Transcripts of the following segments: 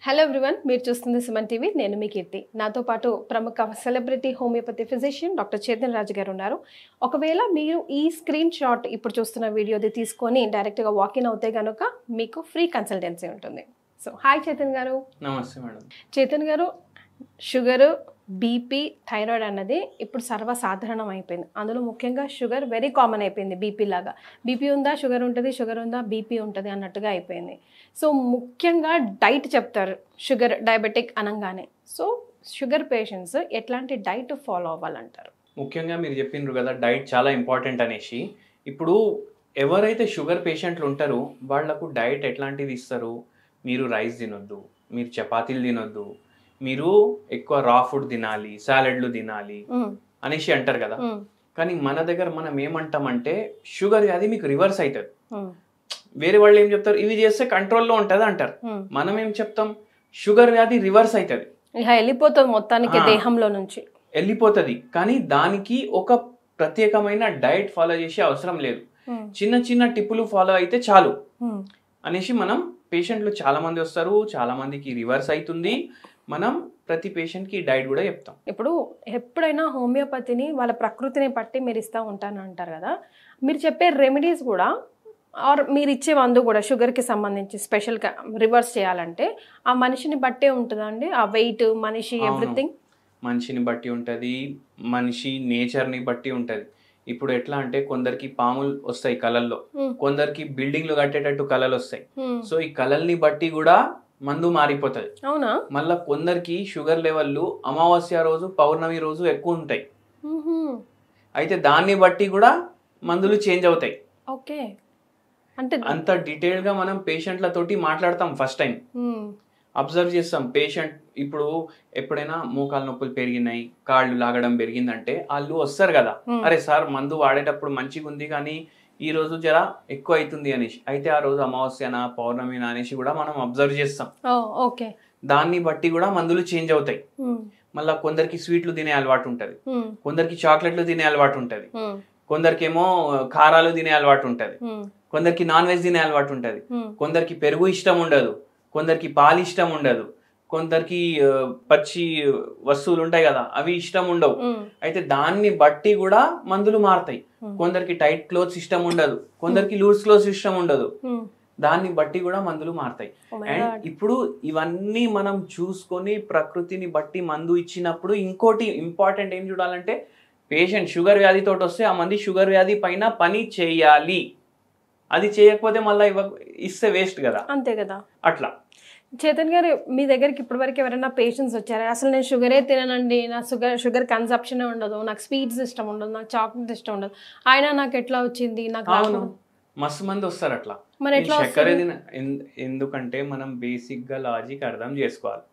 Hello everyone, మీరు చూస్తుంది Suman TV. నేను మీ కీర్తి. నాతో పాటు ప్రముఖ celebrity homeopathy physician doctor Chetan Raju గారు ఉన్నారు. ఒకవేళ మీరు ఈ స్క్రీన్ షాట్ ఇప్పుడు చూస్తున్న వీడియోది తీసుకొని డైరెక్ట్గా వాకిన్ అవుతే కనుక మీకు ఫ్రీ కన్సల్టెన్సీ ఉంటుంది. సో హాయ్ చేతన్ గారు. నమస్తే మేడం. చేతన్ గారు, షుగరు, బీపీ, థైరాయిడ్ అన్నది ఇప్పుడు సర్వసాధారణం అయిపోయింది. అందులో ముఖ్యంగా షుగర్ వెరీ కామన్ అయిపోయింది. బీపీ లాగా బీపీ ఉందా షుగర్ ఉంటుంది, షుగర్ ఉందా బీపీ ఉంటుంది అన్నట్టుగా అయిపోయింది. సో ముఖ్యంగా డైట్ చెప్తారు షుగర్ డయాబెటిక్ అనగానే. సో షుగర్ పేషెంట్స్ ఎట్లాంటి డైట్ ఫాలో అవ్వాలంటారు? ముఖ్యంగా మీరు చెప్పిండ్రు కదా డైట్ చాలా ఇంపార్టెంట్ అనేసి. ఇప్పుడు ఎవరైతే షుగర్ పేషెంట్లు ఉంటారో వాళ్లకు డైట్ ఎట్లాంటిది ఇస్తారు? మీరు రైస్ తినొద్దు, మీరు చపాతీలు తినొద్దు, మీరు ఎక్కువ రా ఫుడ్ తినాలి, సాలెడ్లు తినాలి అనేసి అంటారు కదా. కానీ మన దగ్గర మనం ఏమంటామంటే షుగర్ అది మీకు రివర్స్ అవుతుంది. వేరే వాళ్ళు ఏం చెప్తారు, ఇవి చేస్తే కంట్రోల్లో ఉంటుంది అంటారు. మనం ఏం చెప్తాం, షుగర్ వ్యాధి రివర్స్ అవుతుంది, వెళ్ళిపోతుంది మొత్తానికి దేహంలో నుంచి వెళ్ళిపోతుంది. కానీ దానికి ఒక ప్రత్యేకమైన డైట్ ఫాలో చేసే అవసరం లేదు. చిన్న చిన్న టిప్పులు ఫాలో అయితే చాలు అనేసి మనం పేషెంట్లు చాలా మంది వస్తారు, చాలా మందికి రివర్స్ అవుతుంది. మనం ప్రతి పేషెంట్కి డైట్ కూడా చెప్తాం. ఇప్పుడు ఎప్పుడైనా హోమియోపతిని వాళ్ళ ప్రకృతిని బట్టి మీరు ఇస్తూ ఉంటాను అంటారు కదా, మీరు చెప్పే రెమెడీస్ కూడా ఆర్ మీరు ఇచ్చే మందు కూడా షుగర్కి సంబంధించి స్పెషల్గా రివర్స్ చేయాలంటే ఆ మనిషిని బట్టే ఉంటుందండి? ఆ వెయిట్, మనిషి, ఎవ్రీథింగ్ మనిషిని బట్టి ఉంటుంది, మనిషి నేచర్ని బట్టి ఉంటుంది. ఇప్పుడు ఎట్లా అంటే కొందరికి పాములు వస్తాయి కళల్లో, కొందరికి బిల్డింగ్లు కట్టేటట్టు కళలు వస్తాయి. సో ఈ కళల్ని బట్టి కూడా మందు మారిపోతుంది. అవునా? మళ్ళా కొందరికి షుగర్ లెవెల్లు అమావాస్య రోజు, పౌర్ణమి రోజు ఎక్కువ ఉంటాయి. అయితే దాన్ని బట్టి కూడా మందులు చేంజ్ అవుతాయి. ఓకే, అంటే అంత డీటెయిల్ గా మనం పేషెంట్లతోటి మాట్లాడతాం. ఫస్ట్ టైం అబ్జర్వ్ చేస్తాం పేషెంట్. ఇప్పుడు ఎప్పుడైనా మోకాలు నొప్పులు పెరిగినాయి, కాళ్ళు లాగడం పెరిగిందంటే వాళ్ళు వస్తారు కదా, అరే సార్ మందు వాడేటప్పుడు మంచిగా ఉంది కానీ ఈ రోజు జర ఎక్కువ అవుతుంది అనేసి. అయితే ఆ రోజు అమావాస్యనా పౌర్ణమినా అనేసి కూడా మనం అబ్జర్వ్ చేస్తాం. ఓకే, దాన్ని బట్టి కూడా మందులు చేంజ్ అవుతాయి. మళ్ళా కొందరికి స్వీట్లు తినే అలవాటు ఉంటది, కొందరికి చాక్లెట్లు తినే అలవాటు ఉంటది, కొందరికి ఏమో కారాలు తినే అలవాటు ఉంటది, కొందరికి నాన్ వెజ్ తినే అలవాటు ఉంటది, కొందరికి పెరుగు ఇష్టం ఉండదు, కొందరికి పాలు ఇష్టం ఉండదు, కొందరికి పచ్చి వస్తువులు ఉంటాయి కదా అవి ఇష్టం ఉండవు. అయితే దాన్ని బట్టి కూడా మందులు మారుతాయి. కొందరికి టైట్ క్లోత్స్ ఇష్టం ఉండదు, కొందరికి లూజ్ క్లోత్స్ ఇష్టం ఉండదు, దాన్ని బట్టి కూడా మందులు మారుతాయి. అండ్ ఇప్పుడు ఇవన్నీ మనం చూసుకొని ప్రకృతిని బట్టి మందు ఇచ్చినప్పుడు ఇంకోటి ఇంపార్టెంట్ ఏం చూడాలంటే, పేషెంట్ షుగర్ వ్యాధితో వస్తే ఆ మంది షుగర్ వ్యాధి పైన పని చేయాలి. అది చేయకపోతే మళ్ళీ ఇస్తే వేస్ట్ కదా. అంతే కదా. అట్లా చేతన్ గారు, మీ దగ్గరికి ఇప్పటి వరకు ఎవరైనా పేషెంట్స్ వచ్చారా? అసలు నేను షుగరే తిననండి, నా షుగర్ కన్సప్షనే ఉండదు, నాకు స్వీట్స్ ఇష్టం ఉండదు, నాకు చాక్లెట్ ఇష్టం ఉండదు, అయినా నాకు ఎట్లా వచ్చింది? నాకు మస్తు మంది వస్తారు అట్లా. మరి ఎట్లా చక్కెర ఎందుకంటే మనం బేసిక్ గా లాజిక్ అర్థం చేసుకోవాలి.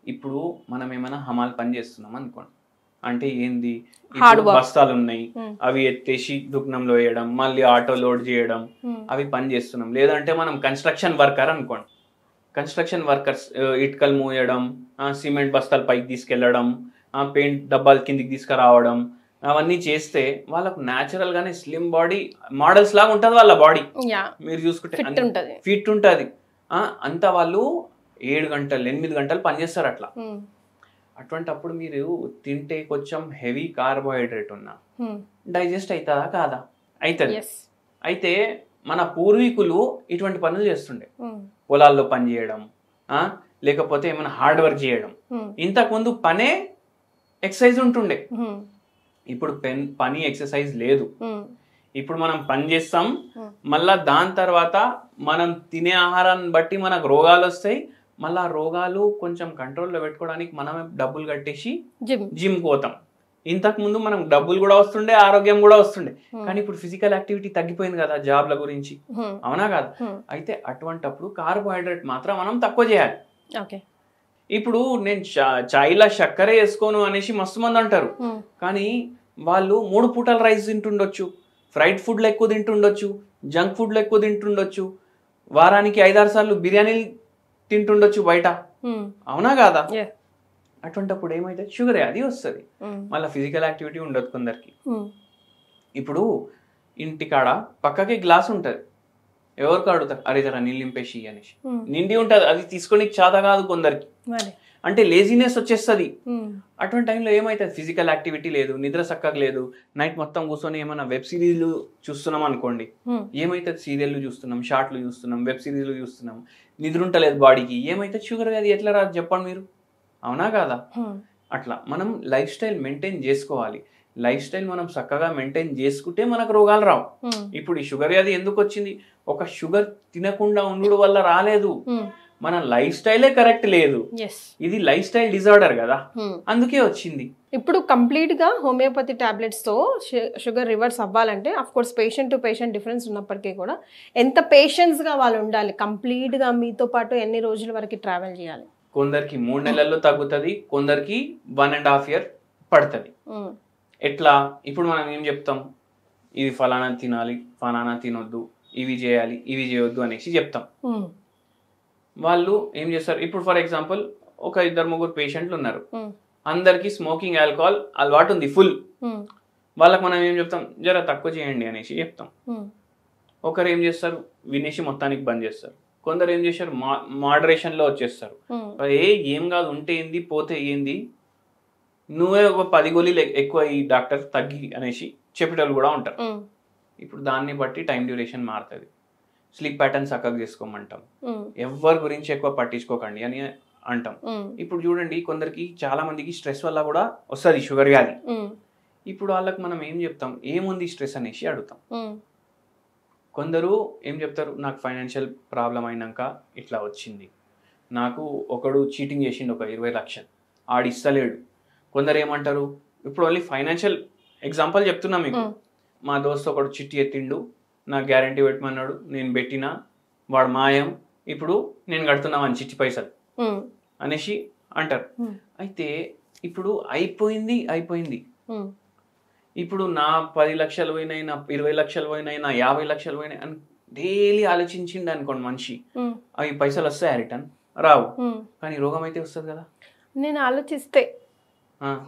ఇప్పుడు మనం ఏమైనా హమాల్ పని చేస్తున్నాం అనుకోండి, అంటే ఏంది, బస్తాలు ఉన్నాయి అవి ఎత్తేసి దుకాణంలో వేయడం, మళ్ళీ ఆటో లోడ్ చేయడం, అవి పని చేస్తున్నాం. లేదంటే మనం కన్స్ట్రక్షన్ వర్కర్ అనుకోండి, కన్స్ట్రక్షన్ వర్కర్స్ ఇటుకలు మూయడం, సిమెంట్ బస్తాలు పైకి తీసుకెళ్లడం, పెయింట్ డబ్బాలు కిందికి తీసుకురావడం, అవన్నీ చేస్తే వాళ్ళకు న్యాచురల్ గానే స్లిమ్ బాడీ మోడల్స్ లాగా ఉంటుంది వాళ్ళ బాడీ. మీరు చూసుకుంటే ఫిట్ ఉంటుంది. అంతా వాళ్ళు 7 గంటలు 8 గంటలు పనిచేస్తారు అట్లా. అటువంటి అప్పుడు మీరు తింటే కొంచెం హెవీ కార్బోహైడ్రేట్ ఉన్నా డైజెస్ట్ అవుతుందా కాదా? అవుతుంది. అయితే మన పూర్వీకులు ఇటువంటి పనులు చేస్తుండే, పొలాల్లో పని చేయడం, లేకపోతే ఏమైనా హార్డ్ వర్క్ చేయడం. ఇంతకుముందు పనే ఎక్సర్సైజ్ ఉంటుండే, ఇప్పుడు పని ఎక్సర్సైజ్ లేదు. ఇప్పుడు మనం పని చేస్తాం, మళ్ళా దాని తర్వాత మనం తినే ఆహారాన్ని బట్టి మనకు రోగాలు వస్తాయి. మళ్ళా రోగాలు కొంచెం కంట్రోల్లో పెట్టుకోవడానికి మనమే డబ్బులు కట్టేసి జిమ్ పోతాం. ఇంతకు ముందు మనం డబ్బులు కూడా వస్తుండే, ఆరోగ్యం కూడా వస్తుండే. కానీ ఇప్పుడు ఫిజికల్ యాక్టివిటీ తగ్గిపోయింది కదా జాబ్ల గురించి, అవునా కాదు? అయితే అటువంటప్పుడు కార్బోహైడ్రేట్ మాత్రం మనం తక్కువ చేయాలి. ఇప్పుడు నేను చాయ్లా చక్కెర వేసుకోను అనేసి మస్తు మంది అంటారు, కానీ వాళ్ళు 3 పూటల రైస్ తింటుండొచ్చు, ఫ్రైడ్ ఫుడ్లు ఎక్కువ తింటుండొచ్చు, జంక్ ఫుడ్లు ఎక్కువ తింటుండొచ్చు, వారానికి 5-6 సార్లు బిర్యానీలు తింటుండొచ్చు బయట, అవునా కాదా? అటువంటిప్పుడు ఏమైతే షుగర్ అది వస్తుంది. మళ్ళీ ఫిజికల్ యాక్టివిటీ ఉండదు కొందరికి. ఇప్పుడు ఇంటికాడ పక్కకి గ్లాస్ ఉంటుంది, ఎవరికి అడుగుతారు, అరే జరా నీళ్ళు నింపేసి అనేసి. నిండి ఉంటుంది, అది తీసుకొని చేత కాదు కొందరికి, అంటే లేజినెస్ వచ్చేస్తుంది. అటువంటి టైంలో ఏమవుతుంది, ఫిజికల్ యాక్టివిటీ లేదు, నిద్ర చక్కగా లేదు, నైట్ మొత్తం కూర్చొని ఏమైనా వెబ్ సిరీస్లు చూస్తున్నాం అనుకోండి, ఏమవుతుంది, సీరియల్లు చూస్తున్నాం, షార్ట్లు చూస్తున్నాం, వెబ్ సిరీస్లు చూస్తున్నాం, నిద్ర ఉంటలేదు బాడీకి, ఏమవుతుంది, షుగర్ అది ఎట్లా రాదు చెప్పండి మీరు, అవునా కాదా? అట్లా మనం లైఫ్ స్టైల్ మెయింటైన్ చేసుకోవాలి. లైఫ్ స్టైల్ మనం చక్కగా మెయింటైన్ చేసుకుంటే మనకు రోగాలు రావు. ఇప్పుడు ఈ షుగర్ వ్యాధి ఎందుకు వచ్చింది, ఒక షుగర్ తినకుండా ఉండడం వల్ల రాలేదు, మన లైఫ్ స్టైలే కరెక్ట్ లేదు, ఇది లైఫ్ స్టైల్ డిజార్డర్ కదా, అందుకే వచ్చింది. ఇప్పుడు కంప్లీట్ గా హోమియోపతి టాబ్లెట్స్ తో షుగర్ రివర్స్ అవ్వాలంటే of course patient to patient difference ఉన్నప్పటికీ కూడా ఎంత పేషెన్స్ గా వాళ్ళు ఉండాలి, కంప్లీట్ గా మీతో పాటు ఎన్ని రోజుల వరకు ట్రావెల్ చేయాలి? కొందరికి 3 నెలల్లో తగ్గుతుంది, కొందరికి 1.5 year పడుతుంది. ఎట్లా, ఇప్పుడు మనం ఏం చెప్తాం, ఇది ఫలానా తినాలి, ఫలానా తినొద్దు, ఇవి చేయాలి, ఇవి చేయొద్దు అనేసి చెప్తాం. వాళ్ళు ఏం చేస్తారు, ఇప్పుడు ఫర్ ఎగ్జాంపుల్ ఒక 2-3 పేషెంట్లు ఉన్నారు, అందరికి స్మోకింగ్ ఆల్కహాల్ అలవాటు ఉంది ఫుల్, వాళ్ళకి మనం ఏం చెప్తాం, జర తక్కువ చేయండి అనేసి చెప్తాం. ఒకరు ఏం చేస్తారు, వినేసి మొత్తానికి బంద్ చేస్తారు. కొందరు ఏం చేశారు, మోడరేషన్లో వచ్చేస్తారు, ఏం కాదు ఉంటే ఏంది పోతే ఏంది, నువ్వే ఒక 10 గోళీలు ఎక్కువ ఈ డాక్టర్ తగ్గి అనేసి చెప్పేటోళ్ళు కూడా ఉంటారు. ఇప్పుడు దాన్ని బట్టి టైం డ్యూరేషన్ మారుతుంది. స్లీప్ ప్యాటర్న్ చక్కగా చేసుకోమంటాం, ఎవరి గురించి ఎక్కువ పట్టించుకోకండి అని అంటాం. ఇప్పుడు చూడండి, కొందరికి చాలా మందికి స్ట్రెస్ వల్ల కూడా వస్తుంది షుగర్ వ్యాధి. ఇప్పుడు వాళ్ళకి మనం ఏం చెప్తాం, ఏముంది స్ట్రెస్ అనేసి అడుగుతాం. కొందరు ఏం చెప్తారు, నాకు ఫైనాన్షియల్ ప్రాబ్లం అయినాక ఇట్లా వచ్చింది, నాకు ఒకడు చీటింగ్ చేసిండు ఒక 20 లక్షలు ఆడిస్తలేడు. కొందరు ఏమంటారు, ఇప్పుడు ఓన్లీ ఫైనాన్షియల్ ఎగ్జాంపుల్ చెప్తున్నా మీకు, మా దోస్తు ఒకడు చిట్టి ఎత్తిండు, నాకు గ్యారంటీ పెట్టమన్నాడు, నేను పెట్టినా, వాడు మాయం, ఇప్పుడు నేను కడుతున్నామని చిట్టి పైసలు అనేసి అంటారు. అయితే ఇప్పుడు అయిపోయింది, ఇప్పుడు నా 10 లక్షలు పోయినాయి, నా 20 లక్షలు పోయినాయి, నా 50 లక్షలు పోయినాయి అని డైలీ ఆలోచించిండు అనుకోండి మనిషి, అవి పైసలు వస్తాయా రిటర్న్? రావు. కానీ రోగం అయితే వస్తుంది కదా. నేను ఆలోచిస్తే,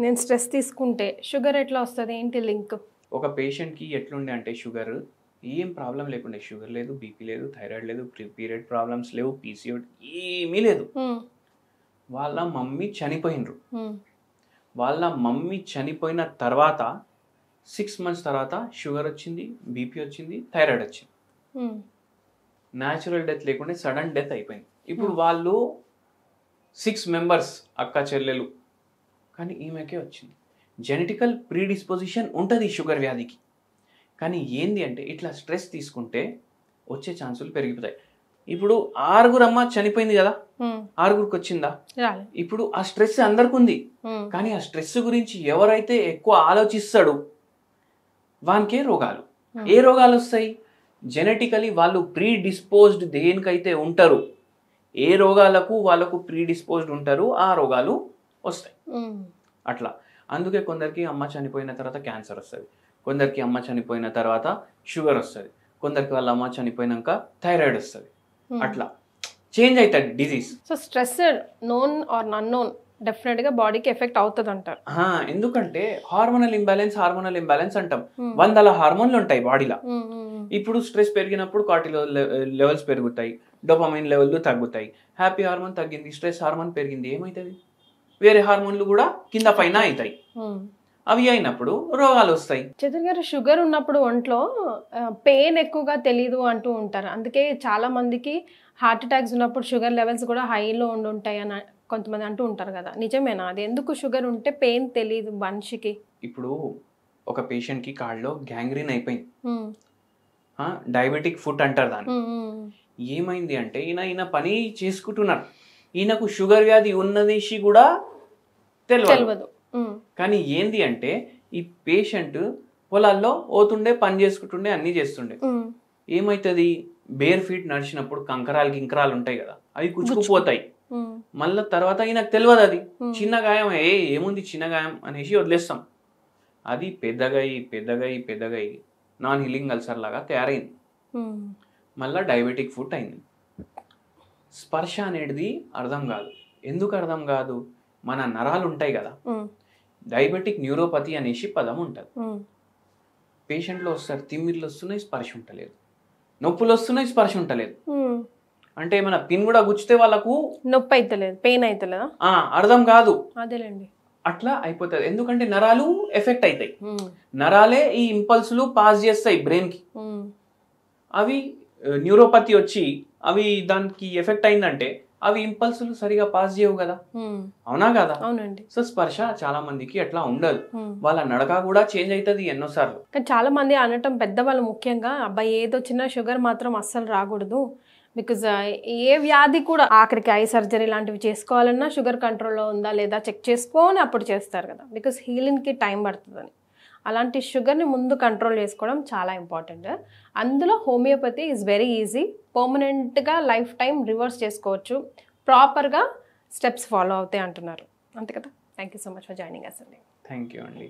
నేను స్ట్రెస్ తీసుకుంటే షుగర్ ఎట్లా వస్తుంది, ఏంటి లింక్? ఒక పేషెంట్కి ఎట్లుండే అంటే, షుగర్ ఏం ప్రాబ్లం లేకుండే, షుగర్ లేదు, బీపీ లేదు, థైరాయిడ్ లేదు, పీరియడ్ ప్రాబ్లమ్స్ లేవు, పీసీఓడి ఏమీ లేదు. వాళ్ళ మమ్మీ చనిపోయినరు. వాళ్ళ మమ్మీ చనిపోయిన తర్వాత 6 months తర్వాత షుగర్ వచ్చింది, బీపీ వచ్చింది, థైరాయిడ్ వచ్చింది. న్యాచురల్ డెత్ లేకుండా సడన్ డెత్ అయిపోయింది. ఇప్పుడు వాళ్ళు 6 members అక్క చెల్లెలు, కానీ ఈమెకే వచ్చింది. జెనెటికల్ ప్రీడిస్పోజిషన్ ఉంటుంది షుగర్ వ్యాధికి. కానీ ఏంది అంటే, ఇట్లా స్ట్రెస్ తీసుకుంటే వచ్చే ఛాన్సులు పెరిగిపోతాయి. ఇప్పుడు 6 అమ్మ చనిపోయింది కదా, 6 వచ్చిందా? ఇప్పుడు ఆ స్ట్రెస్ అందరికి ఉంది, కానీ ఆ స్ట్రెస్ గురించి ఎవరైతే ఎక్కువ ఆలోచిస్తాడు వానికే రోగాలు. ఏ రోగాలు వస్తాయి? జెనెటికలీ వాళ్ళు ప్రీడిస్పోజ్డ్ దేనికైతే ఉంటారు, ఏ రోగాలకు వాళ్ళకు ప్రీడిస్పోజ్డ్ ఉంటారు, ఆ రోగాలు వస్తాయి. అట్లా అందుకే కొందరికి అమ్మ చనిపోయిన తర్వాత క్యాన్సర్ వస్తుంది, కొందరికి అమ్మ చనిపోయిన తర్వాత షుగర్ వస్తుంది, కొందరికి వాళ్ళ అమ్మ చనిపోయినాక థైరాయిడ్ వస్తుంది. అట్లా చేంజ్ అవుతుంది disease. So stress known are unknown definite గా బాడీకి ఎఫెక్ట్ అవుతుంది అంటారు. ఎందుకంటే హార్మోనల్ ఇంబ్యాలెన్స్ అంటాం. 100 హార్మోన్లు ఉంటాయి బాడీలో. ఇప్పుడు స్ట్రెస్ పెరిగినప్పుడు కార్టిసోల్ లెవెల్స్ పెరుగుతాయి, డోపమైన్ లెవెల్లు తగ్గుతాయి. హ్యాపీ హార్మోన్ తగ్గింది, స్ట్రెస్ హార్మోన్ పెరిగింది, ఏమవుతుంది? వేరే హార్మోన్లు కూడా కింద పైన అవుతాయి. అవి అయినప్పుడు రోగాలు వస్తాయి. చైతన్య గారు, షుగర్ ఉన్నప్పుడు ఒంట్లో పెయిన్ ఎక్కువగా తెలీదు అంటూ ఉంటారు. అందుకే చాలా మందికి హార్ట్ అటాక్స్ ఉన్నప్పుడు షుగర్ లెవెల్స్ కూడా హైలో ఉంటాయి అని కొంతమంది అంటూ ఉంటారు కదా, నిజమేనా? అది ఎందుకు షుగర్ ఉంటే పెయిన్ తెలియదు మనిషికి? ఇప్పుడు ఒక పేషెంట్కి కాళ్ళలో గ్యాంగ్రీన్ అయిపోయింది, డయాబెటిక్ ఫుట్ అంటారు దాన్ని. ఏమైంది అంటే, ఈయన పని చేసుకుంటున్నారు, ఈయనకు షుగర్ వ్యాధి ఉన్నదేసి కూడా తెలియదు. కానీ ఏంది అంటే, ఈ పేషెంట్ పొలాల్లో పోతుండే, పని చేసుకుంటుండే, అన్ని చేస్తుండే. ఏమైతుంది, బేర్ ఫీట్ నడిచినప్పుడు గింకరాలు ఉంటాయి కదా, అవి కుచ్చుకుపోతాయి. మళ్ళీ తర్వాత ఈయనకు తెలియదు, అది చిన్న గాయం, ఏముంది చిన్న గాయం అనేసి వదిలేస్తాం. అది పెద్దగై నాన్ హీలింగ్ అల్సర్ లాగా తయారైంది, మళ్ళీ డయాబెటిక్ ఫుట్ అయింది. స్పర్శ అనేది అర్థం కాదు. ఎందుకు అర్థం కాదు? మన నరాలు ఉంటాయి కదా, డయాబెటిక్ న్యూరోపతి అనేసి పదం ఉంటుంది. పేషెంట్లో వస్తారు, తిమ్మిర్లు వస్తున్నాయి, స్పర్శ ఉండలేదు. నొప్పులు వస్తున్నాయి, స్పర్శ ఉంటలేదు. అంటే ఏమైనా పిన్ కూడా గుచ్చితే వాళ్ళకు నొప్పి అయితలేదు, పెయిన్ అయితలేదా? అర్థం కాదు. అదేలేండి. అట్లా అయిపోతుంది. ఎందుకంటే నరాలు ఎఫెక్ట్ అవుతాయి. నరాలే ఈ ఇంపల్స్లు పాస్ చేస్తాయి బ్రెయిన్కి. అవి న్యూరోపతి వచ్చి అవి దానికి ఎఫెక్ట్ అయిందంటే అవి ఇంపల్సులు సరిగా పాస్ చేయవు కదా, అవునా కదా? అవునండి. సో స్పర్శ చాలా మందికి అట్లా ఉండదు, వాళ్ళ నడక కూడా చేంజ్ అవుతుంది ఎన్నోసార్లు. కానీ చాలా మంది అనటం, పెద్దవాళ్ళు ముఖ్యంగా, అబ్బాయి ఏదొచ్చినా షుగర్ మాత్రం అస్సలు రాకూడదు, బికాజ్ ఏ వ్యాధి కూడా ఆఖరికి ఐ సర్జరీ లాంటివి చేసుకోవాలన్నా షుగర్ కంట్రోల్లో ఉందా లేదా చెక్ చేసుకొని అప్పుడు చేస్తారు కదా, బికాజ్ హీలింగ్కి టైం పడుతుందని. అలాంటి షుగర్ని ముందు కంట్రోల్ చేసుకోవడం చాలా ఇంపార్టెంట్. అందులో హోమియోపతి ఈజ్ వెరీ ఈజీ, పర్మనెంట్గా లైఫ్ టైం రివర్స్ చేసుకోవచ్చు, ప్రాపర్గా స్టెప్స్ ఫాలో అవుతాయి అంటున్నారు, అంతే కదా? Thank you so much for joining us అండి. థ్యాంక్ యూ అండి.